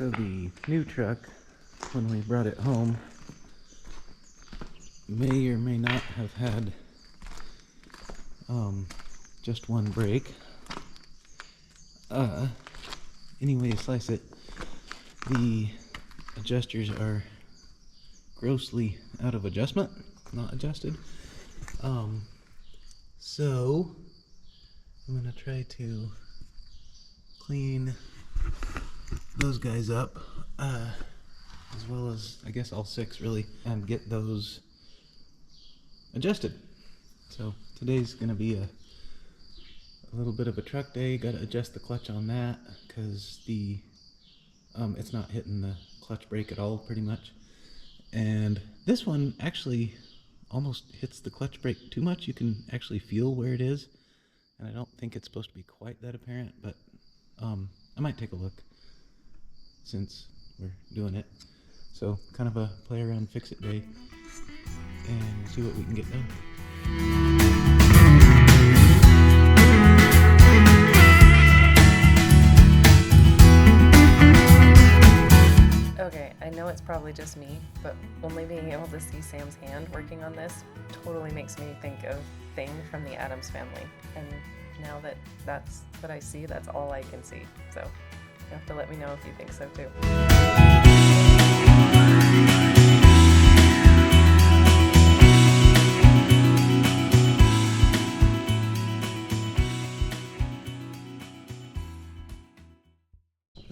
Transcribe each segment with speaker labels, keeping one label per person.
Speaker 1: So the new truck, when we brought it home, may or may not have had just one brake. Any way you slice it, the adjusters are grossly out of adjustment, not adjusted. So I'm gonna try to clean those guys up, as well as I guess all six really, and get those adjusted. So today's gonna be a little bit of a truck day. Got to adjust the clutch on that because the it's not hitting the clutch brake at all pretty much, and this one actually almost hits the clutch brake too much. You can actually feel where it is, and I don't think it's supposed to be quite that apparent, but I might take a look since we're doing it. So kind of a play around fix it day and see what we can get done.
Speaker 2: Okay, I know it's probably just me, but only being able to see Sam's hand working on this totally makes me think of Thing from the Addams Family. And now that that's what I see, that's all I can see. So you have to let me know if you think so too.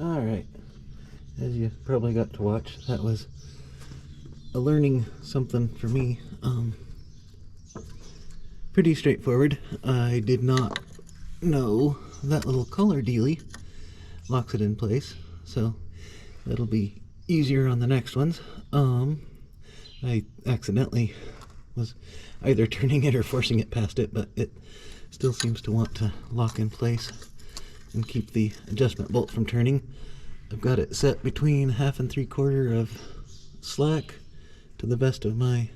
Speaker 1: Alright, as you probably got to watch, that was a learning something for me. Pretty straightforward. I did not know that little color dealie locks it in place, so that'll be easier on the next ones. I accidentally was either turning it or forcing it past it, but it still seems to want to lock in place and keep the adjustment bolt from turning. I've got it set between 1/2 and 3/4 of slack to the best of my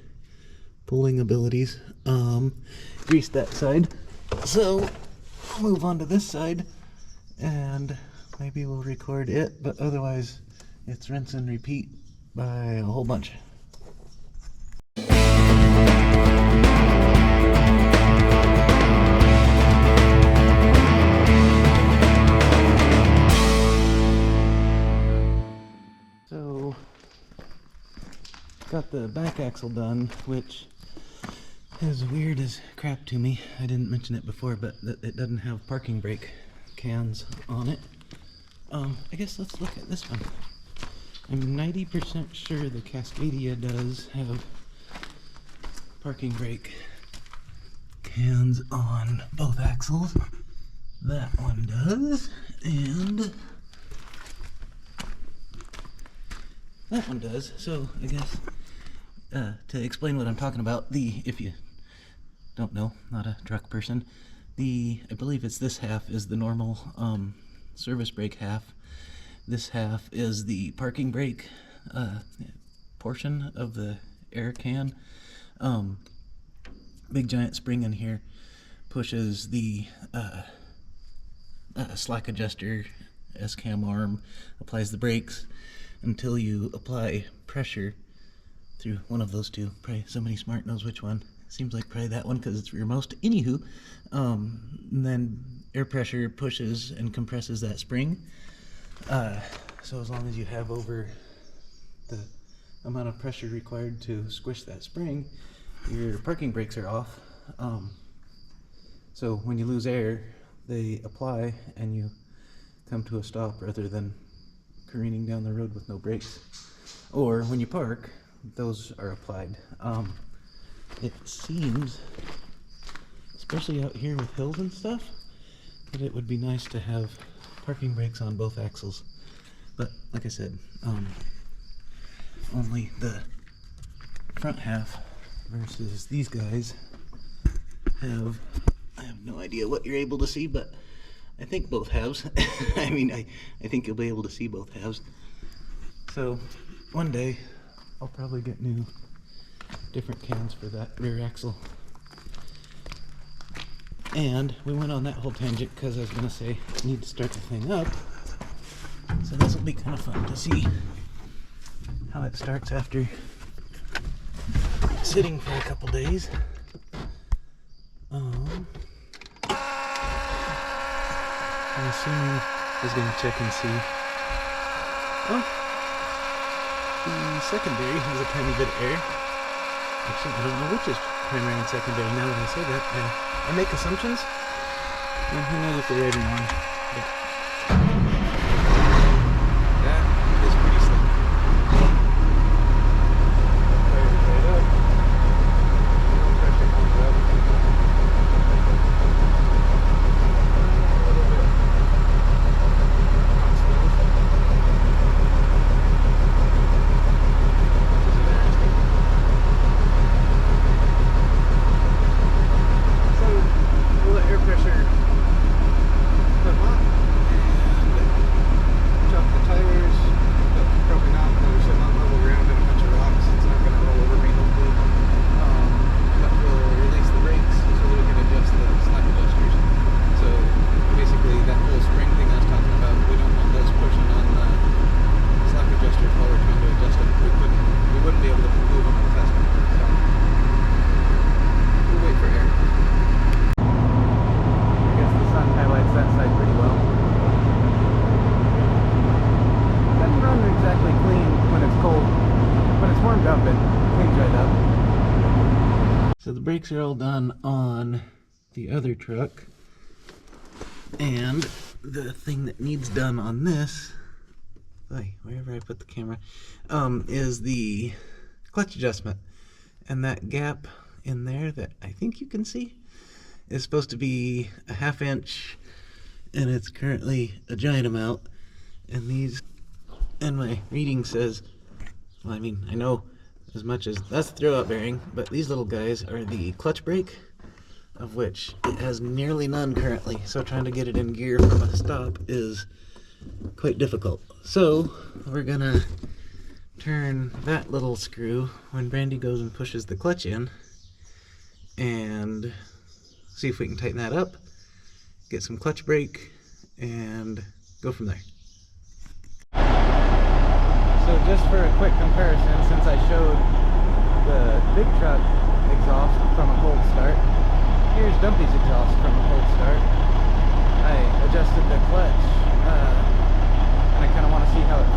Speaker 1: pulling abilities. Greased that side, so I'll move on to this side and maybe we'll record it, but otherwise it's rinse and repeat by a whole bunch. So got the back axle done, which is weird as crap to me. I didn't mention it before, but it doesn't have parking brake cans on it. I guess let's look at this one. I'm 90% sure the Cascadia does have parking brake cans on both axles. That one does, and that one does. So I guess to explain what I'm talking about, if you don't know, not a truck person, I believe it's this half is the normal service brake half. This half is the parking brake portion of the air can. Big giant spring in here pushes the slack adjuster S-cam arm, applies the brakes until you apply pressure through one of those two. Probably somebody smart knows which one. Seems like probably that one because it's rearmost. Anywho, and then air pressure pushes and compresses that spring. So as long as you have over the amount of pressure required to squish that spring, your parking brakes are off. So when you lose air, they apply and you come to a stop rather than careening down the road with no brakes. Or when you park, those are applied. It seems, especially out here with hills and stuff, that it would be nice to have parking brakes on both axles. But like I said, only the front half versus these guys have, I have no idea what you're able to see, but I think both halves. I mean, I think you'll be able to see both halves. So one day I'll probably get new different cans for that rear axle. And we went on that whole tangent because I was going to say I need to start the thing up. So this will be kind of fun to see how it starts after sitting for a couple days. I'm assuming I was going to check and see. Oh, the secondary has a tiny bit of air. Actually, I don't know which is primary and secondary now that I say that. I make assumptions, and who knows if they're right or wrong. But that is pretty slick. Fires right up. Pressure comes up. A little bit. So the brakes are all done on the other truck, and the thing that needs done on this, wherever I put the camera, is the clutch adjustment. And that gap in there that I think you can see is supposed to be a 1/2 inch, and it's currently a giant amount. And my reading says, well, I mean, I know as much as that's the throwout bearing, but these little guys are the clutch brake, of which it has nearly none currently, so trying to get it in gear from a stop is quite difficult. So we're gonna turn that little screw when Brandy goes and pushes the clutch in, and see if we can tighten that up, get some clutch brake, and go from there. So just for a quick comparison, since I showed the big truck exhaust from a cold start, here's Dumpy's exhaust from a cold start. I adjusted the clutch, and I kind of want to see how it